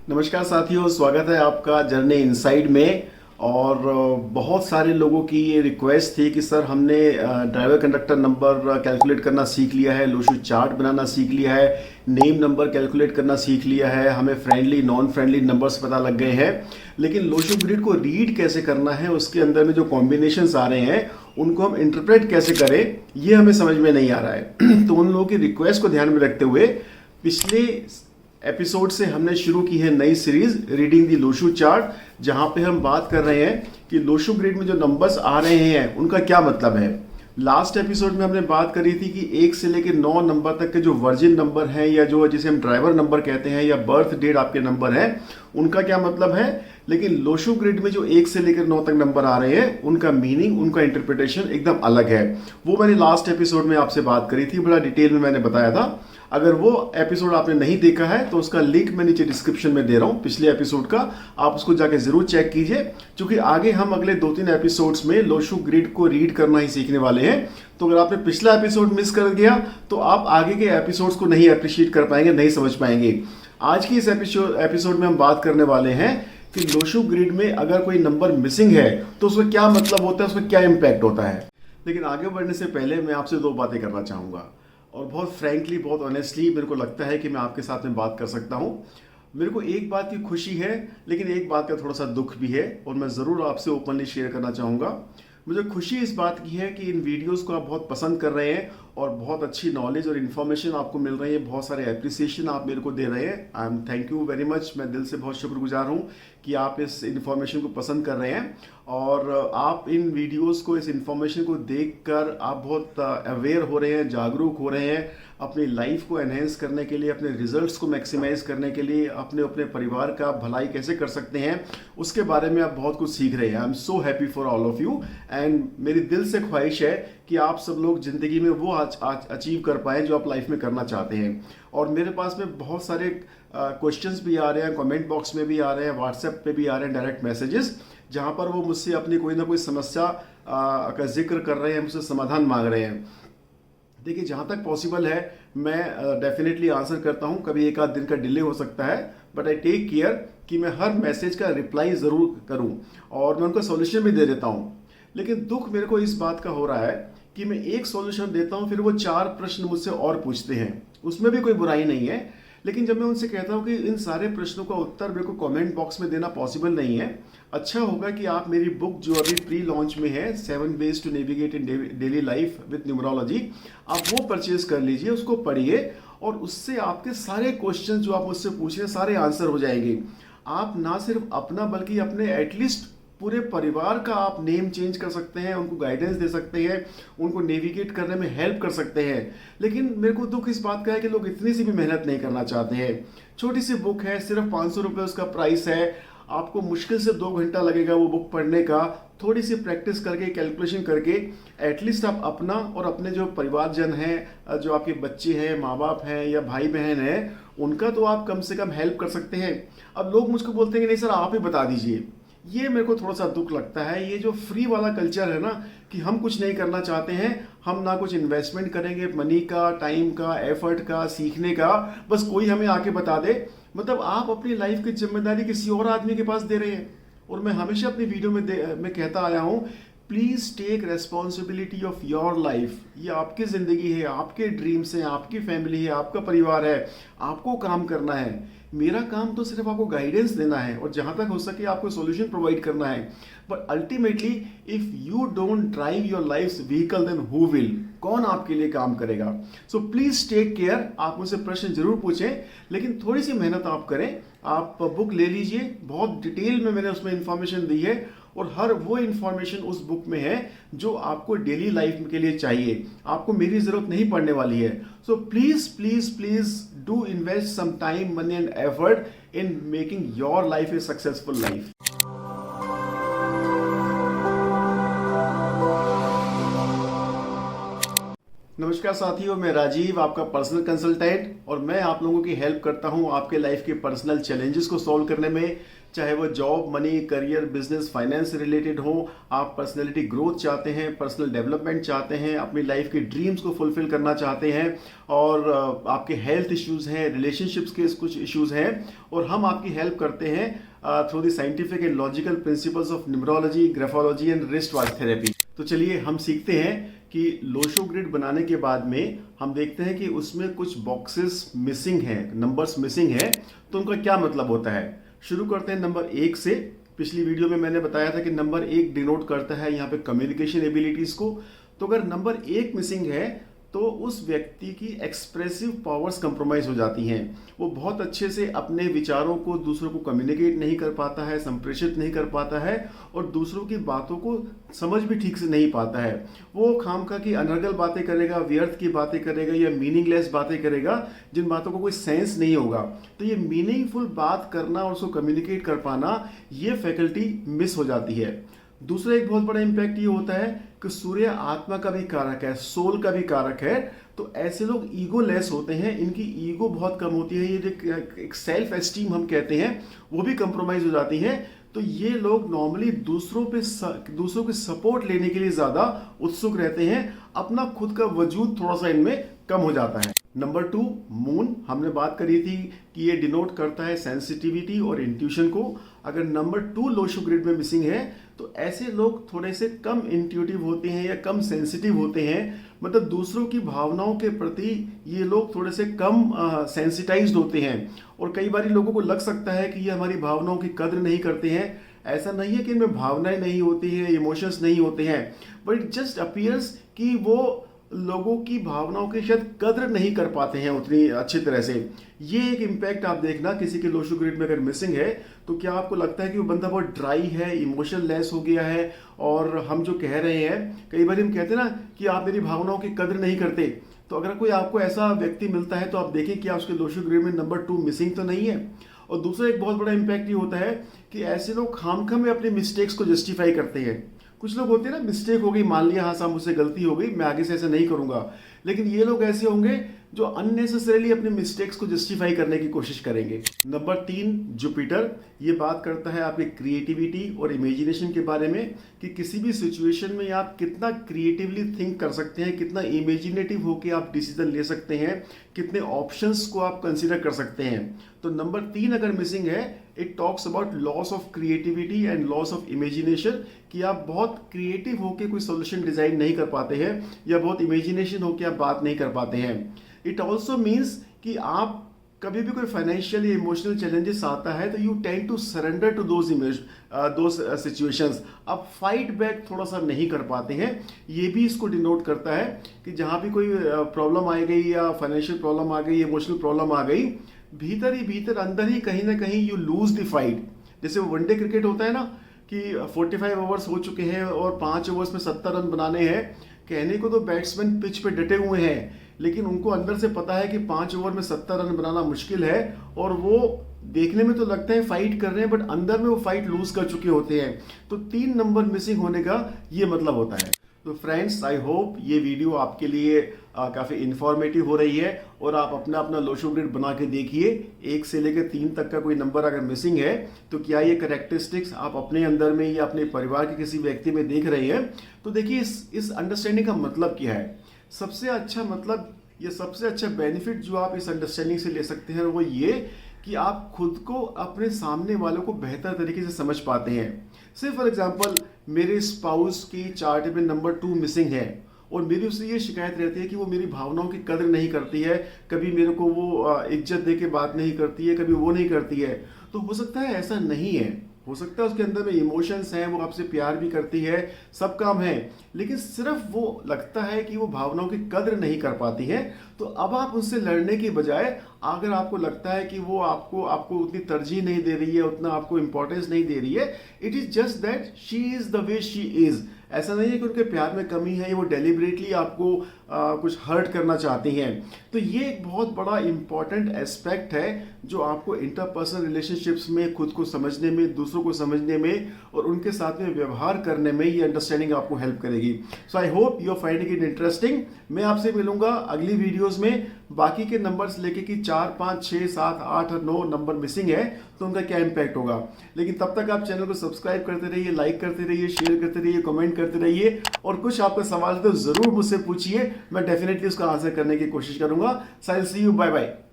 नमस्कार साथियों, स्वागत है आपका जर्नी इनसाइड में। और बहुत सारे लोगों की ये रिक्वेस्ट थी कि सर हमने ड्राइवर कंडक्टर नंबर कैलकुलेट करना सीख लिया है, लोशू चार्ट बनाना सीख लिया है, नेम नंबर कैलकुलेट करना सीख लिया है, हमें फ्रेंडली नॉन फ्रेंडली नंबर्स पता लग गए हैं, लेकिन लोशू ग्रिड को रीड कैसे करना है, उसके अंदर में जो कॉम्बिनेशंस आ रहे हैं उनको हम इंटरप्रेट कैसे करें, ये हमें समझ में नहीं आ रहा है। तो उन लोगों की रिक्वेस्ट को ध्यान में रखते हुए पिछले एपिसोड से हमने शुरू की है नई सीरीज रीडिंग दी लोशू चार्ट, जहां पे हम बात कर रहे हैं कि लोशू ग्रिड में जो नंबर्स आ रहे हैं उनका क्या मतलब है। लास्ट एपिसोड में हमने बात करी थी कि 1 से लेकर 9 नंबर तक के जो वर्जिन नंबर हैं या जो जिसे हम ड्राइवर नंबर कहते हैं या बर्थ डेट आपके नंबर हैं उनका क्या मतलब है। लेकिन लोशू ग्रिड में जो 1 से लेकर 9 तक नंबर आ रहे हैं उनका मीनिंग, उनका इंटरप्रिटेशन एकदम अलग है। वो मैंने लास्ट एपिसोड में आपसे बात करी थी, बड़ा डिटेल में मैंने बताया था। अगर वो एपिसोड आपने नहीं देखा है तो उसका लिंक मैं नीचे डिस्क्रिप्शन में दे रहा हूँ पिछले एपिसोड का, आप उसको जाके जरूर चेक कीजिए, क्योंकि आगे हम अगले 2-3 एपिसोड्स में लोशू ग्रिड को रीड करना ही सीखने वाले हैं। तो अगर आपने पिछला एपिसोड मिस कर दिया तो आप आगे के एपिसोड्स को नहीं अप्रिशिएट कर पाएंगे, नहीं समझ पाएंगे। आज की इस एपिसोड में हम बात करने वाले हैं कि लोशू ग्रिड में अगर कोई नंबर मिसिंग है तो उसका क्या मतलब होता है, उसका क्या इम्पैक्ट होता है। लेकिन आगे बढ़ने से पहले मैं आपसे 2 बातें करना चाहूँगा, और बहुत फ्रैंकली, बहुत ऑनेस्टली मेरे को लगता है कि मैं आपके साथ में बात कर सकता हूँ। मेरे को एक बात की खुशी है, लेकिन एक बात का थोड़ा सा दुख भी है, और मैं ज़रूर आपसे ओपनली शेयर करना चाहूँगा। मुझे खुशी इस बात की है कि इन वीडियोस को आप बहुत पसंद कर रहे हैं और बहुत अच्छी नॉलेज और इन्फॉर्मेशन आपको मिल रही है, बहुत सारे एप्रिसिएशन आप मेरे को दे रहे हैं। I am thank you very much. मैं दिल से बहुत शुक्रगुजार हूँ कि आप इस इन्फॉर्मेशन को पसंद कर रहे हैं, और आप इन वीडियोस को, इस इन्फॉर्मेशन को देखकर आप बहुत अवेयर हो रहे हैं, जागरूक हो रहे हैं अपनी लाइफ को एनहेंस करने के लिए, अपने रिजल्ट्स को मैक्सिमाइज करने के लिए, अपने अपने परिवार का भलाई कैसे कर सकते हैं उसके बारे में आप बहुत कुछ सीख रहे हैं। I am so happy for all of you, and मेरी दिल से ख्वाहिश है कि आप सब लोग ज़िंदगी में वो अचीव कर पाएँ जो आप लाइफ में करना चाहते हैं। और मेरे पास में बहुत सारे क्वेश्चंस भी आ रहे हैं, कमेंट बॉक्स में भी आ रहे हैं, व्हाट्सएप पे भी आ रहे हैं डायरेक्ट मैसेजेस, जहाँ पर वो मुझसे अपनी कोई ना कोई समस्या का जिक्र कर रहे हैं, मुझसे समाधान मांग रहे हैं। देखिए, जहाँ तक पॉसिबल है मैं डेफिनेटली आंसर करता हूँ। कभी 1 आध दिन का डिले हो सकता है, बट आई टेक केयर कि मैं हर मैसेज का रिप्लाई ज़रूर करूँ और मैं उनका सॉल्यूशन भी दे देता हूँ। लेकिन दुख मेरे को इस बात का हो रहा है कि मैं एक सॉल्यूशन देता हूँ, फिर वो 4 प्रश्न मुझसे और पूछते हैं। उसमें भी कोई बुराई नहीं है, लेकिन जब मैं उनसे कहता हूँ कि इन सारे प्रश्नों का उत्तर मेरे को कमेंट बॉक्स में देना पॉसिबल नहीं है, अच्छा होगा कि आप मेरी बुक जो अभी प्री लॉन्च में है, 7 ways to navigate in daily life with numerology, आप वो परचेज कर लीजिए, उसको पढ़िए, और उससे आपके सारे क्वेश्चन जो आप मुझसे पूछ रहे हैं सारे आंसर हो जाएंगे। आप ना सिर्फ अपना बल्कि अपने एटलीस्ट पूरे परिवार का आप नेम चेंज कर सकते हैं, उनको गाइडेंस दे सकते हैं, उनको नेविगेट करने में हेल्प कर सकते हैं। लेकिन मेरे को दुख इस बात का है कि लोग इतनी सी भी मेहनत नहीं करना चाहते हैं। छोटी सी बुक है, सिर्फ 500 रुपये उसका प्राइस है, आपको मुश्किल से 2 घंटा लगेगा वो बुक पढ़ने का। थोड़ी सी प्रैक्टिस करके, कैलकुलेशन करके एटलीस्ट आप अपना और अपने जो परिवारजन हैं, जो आपके बच्चे हैं, माँ बाप हैं या भाई बहन हैं, उनका तो आप कम से कम हेल्प कर सकते हैं। अब लोग मुझको बोलते हैं कि नहीं सर आप ही बता दीजिए, ये मेरे को थोड़ा सा दुख लगता है। ये जो फ्री वाला कल्चर है ना, कि हम कुछ नहीं करना चाहते हैं, हम ना कुछ इन्वेस्टमेंट करेंगे मनी का, टाइम का, एफर्ट का, सीखने का, बस कोई हमें आके बता दे। मतलब आप अपनी लाइफ की जिम्मेदारी किसी और आदमी के पास दे रहे हैं। और मैं हमेशा अपनी वीडियो में कहता आया हूँ, please take responsibility of your life. ये आपकी ज़िंदगी है, आपके ड्रीम्स हैं, आपकी फैमिली है, आपका परिवार है, आपको काम करना है। मेरा काम तो सिर्फ आपको गाइडेंस देना है और जहाँ तक हो सके आपको सॉल्यूशन प्रोवाइड करना है। But ultimately if you don't drive your life vehicle, then who will? कौन आपके लिए काम करेगा? So please take care. आप मुझसे प्रश्न जरूर पूछें, लेकिन थोड़ी सी मेहनत आप करें। आप बुक ले लीजिए, बहुत डिटेल में मैंने उसमें इंफॉर्मेशन दी है, और हर वो इंफॉर्मेशन उस बुक में है जो आपको डेली लाइफ के लिए चाहिए। आपको मेरी ज़रूरत नहीं पड़ने वाली है। So please please please do invest some time, money and effort in making your life a successful life. नमस्कार साथियों, मैं राजीव, आपका पर्सनल कंसल्टेंट, और मैं आप लोगों की हेल्प करता हूं आपके लाइफ के पर्सनल चैलेंजेस को सॉल्व करने में। चाहे वो job, money, career, business, finance से रिलेटेड हो, आप पर्सनैलिटी ग्रोथ चाहते हैं, पर्सनल डेवलपमेंट चाहते हैं, अपनी लाइफ के ड्रीम्स को फुलफिल करना चाहते हैं, और आपके हेल्थ इश्यूज हैं, रिलेशनशिप्स के कुछ इश्यूज हैं, और हम आपकी हेल्प करते हैं through the scientific and logical principles of numerology, graphology and wrist watch therapy. तो चलिए हम सीखते हैं कि लोशो ग्रिड बनाने के बाद में हम देखते हैं कि उसमें कुछ बॉक्सेस मिसिंग हैं, नंबर्स मिसिंग हैं, तो उनका क्या मतलब होता है। शुरू करते हैं नंबर 1 से। पिछली वीडियो में मैंने बताया था कि नंबर 1 डिनोट करता है यहाँ पे कम्युनिकेशन एबिलिटीज को। तो अगर नंबर 1 मिसिंग है तो उस व्यक्ति की एक्सप्रेसिव पावर्स कंप्रोमाइज हो जाती हैं। वो बहुत अच्छे से अपने विचारों को दूसरों को कम्युनिकेट नहीं कर पाता है, संप्रेषित नहीं कर पाता है, और दूसरों की बातों को समझ भी ठीक से नहीं पाता है। वो खामखा की अनर्गल बातें करेगा, व्यर्थ की बातें करेगा, या मीनिंगलेस बातें करेगा जिन बातों को कोई सेंस नहीं होगा। तो ये मीनिंगफुल बात करना और उसको कम्युनिकेट कर पाना, ये फैकल्टी मिस हो जाती है। दूसरा एक बहुत बड़ा इंपैक्ट ये होता है कि सूर्य आत्मा का भी कारक है, सोल का भी कारक है। तो ऐसे लोग ईगो लेस होते हैं, इनकी ईगो बहुत कम होती है, ये जो एक सेल्फ एस्टीम हम कहते हैं वो भी कंप्रोमाइज हो जाती है। तो ये लोग नॉर्मली दूसरों के सपोर्ट लेने के लिए ज्यादा उत्सुक रहते हैं, अपना खुद का वजूद थोड़ा सा इनमें कम हो जाता है। नंबर 2 मून, हमने बात करी थी कि ये डिनोट करता है सेंसिटिविटी और इंट्यूशन को। अगर नंबर 2 लोशो ग्रिड में मिसिंग है तो ऐसे लोग थोड़े से कम इंट्यूटिव होते हैं या कम सेंसिटिव होते हैं, मतलब दूसरों की भावनाओं के प्रति ये लोग थोड़े से कम सेंसिटाइज्ड होते हैं। और कई बार लोगों को लग सकता है कि ये हमारी भावनाओं की कद्र नहीं करते हैं। ऐसा नहीं है कि इनमें भावनाएं नहीं होती है, इमोशंस नहीं होते हैं, बट इट जस्ट अपीयर्स कि वो लोगों की भावनाओं की शायद कद्र नहीं कर पाते हैं उतनी अच्छी तरह से। ये एक इम्पैक्ट आप देखना, किसी के लोशो ग्रिड में अगर मिसिंग है तो क्या आपको लगता है कि वो बंदा बहुत ड्राई है, इमोशन लेस हो गया है, और हम जो कह रहे हैं, कई बार हम कहते हैं ना कि आप मेरी भावनाओं की कद्र नहीं करते। तो अगर कोई आपको ऐसा व्यक्ति मिलता है तो आप देखें कि उसके लोशो ग्रिड में नंबर 2 मिसिंग तो नहीं है। और दूसरा एक बहुत बड़ा इम्पैक्ट ये होता है कि ऐसे लोग खामखा में अपने मिस्टेक्स को जस्टिफाई करते हैं। कुछ लोग होते हैं ना, मिस्टेक हो गई, मान लिया, हाँ साहब मुझसे गलती हो गई, मैं आगे से ऐसा नहीं करूंगा। लेकिन ये लोग ऐसे होंगे जो अननेसेसरीली अपने मिस्टेक्स को जस्टिफाई करने की कोशिश करेंगे। नंबर 3 जुपिटर, ये बात करता है आपकी क्रिएटिविटी और इमेजिनेशन के बारे में, कि किसी भी सिचुएशन में आप कितना क्रिएटिवली थिंक कर सकते हैं, कितना इमेजिनेटिव होकर आप डिसीजन ले सकते हैं, कितने ऑप्शंस को आप कंसिडर कर सकते हैं। तो नंबर 3 अगर मिसिंग है, it talks about loss of creativity and loss of imagination, कि आप बहुत क्रिएटिव होकर कोई सोल्यूशन डिजाइन नहीं कर पाते हैं, या बहुत इमेजिनेशन होकर आप बात नहीं कर पाते हैं। इट ऑल्सो मीन्स कि आप कभी भी कोई फाइनेंशियल या इमोशनल चैलेंजेस आता है तो you tend to surrender to those situations, आप फाइट बैक थोड़ा सा नहीं कर पाते हैं। ये भी इसको डिनोट करता है कि जहां भी कोई प्रॉब्लम आ गई, या फाइनेंशियल प्रॉब्लम आ गई, इमोशनल प्रॉब्लम आ गई, भीतर ही भीतर, अंदर ही कहीं ना कहीं यू लूज द फाइट। जैसे वनडे क्रिकेट होता है ना कि 45 ओवर्स हो चुके हैं और 5 ओवर्स में 70 रन बनाने हैं। कहने को तो बैट्समैन पिच पे डटे हुए हैं, लेकिन उनको अंदर से पता है कि 5 ओवर में 70 रन बनाना मुश्किल है, और वो देखने में तो लगता है फाइट कर रहे हैं, बट अंदर में वो फाइट लूज कर चुके होते हैं। तो 3 नंबर मिसिंग होने का ये मतलब होता है। तो फ्रेंड्स, आई होप ये वीडियो आपके लिए काफ़ी इंफॉर्मेटिव हो रही है, और आप अपना अपना लोशो ग्रिड बना के देखिए। 1 से लेकर 3 तक का कोई नंबर अगर मिसिंग है तो क्या ये कैरेक्टरिस्टिक्स आप अपने अंदर में या अपने परिवार के किसी व्यक्ति में देख रहे हैं, तो देखिए इस अंडरस्टैंडिंग का मतलब क्या है। सबसे अच्छा मतलब, ये सबसे अच्छा बेनिफिट जो आप इस अंडरस्टैंडिंग से ले सकते हैं वो ये कि आप खुद को अपने सामने वालों को बेहतर तरीके से समझ पाते हैं। से फॉर एग्जांपल, मेरे स्पाउस की चार्ट में नंबर 2 मिसिंग है, और मेरी उससे ये शिकायत रहती है कि वो मेरी भावनाओं की कदर नहीं करती है, कभी मेरे को वो इज्जत दे के बात नहीं करती है, कभी वो नहीं करती है। तो हो सकता है ऐसा नहीं है, हो सकता है उसके अंदर में इमोशंस हैं, वो आपसे प्यार भी करती है, सब काम है, लेकिन सिर्फ वो लगता है कि वो भावनाओं की कद्र नहीं कर पाती है। तो अब आप उससे लड़ने की बजाय, अगर आपको लगता है कि वो आपको उतनी तरजीह नहीं दे रही है, उतना आपको इंपॉर्टेंस नहीं दे रही है, it is just that she is the way she is, ऐसा नहीं है कि उनके प्यार में कमी है, वो डेलिबरेटली आपको कुछ हर्ट करना चाहती हैं। तो ये एक बहुत बड़ा इंपॉर्टेंट एस्पेक्ट है जो आपको इंटरपर्सनल रिलेशनशिप्स में खुद को समझने में, दूसरों को समझने में और उनके साथ में व्यवहार करने में ये अंडरस्टैंडिंग आपको हेल्प करेगी। So I hope you are finding it interesting. मैं आपसे मिलूंगा अगली वीडियोस में बाकी के नंबर्स लेके कि 4, 5, 6, 7, 8 और 9 नंबर मिसिंग है तो उनका क्या इंपैक्ट होगा। लेकिन तब तक आप चैनल को सब्सक्राइब करते रहिए, लाइक करते रहिए, शेयर करते रहिए, कमेंट करते रहिए और कुछ आपका सवाल है तो जरूर मुझसे पूछिए, मैं डेफिनेटली उसका आंसर करने की कोशिश करूंगा। So I will see you, bye bye.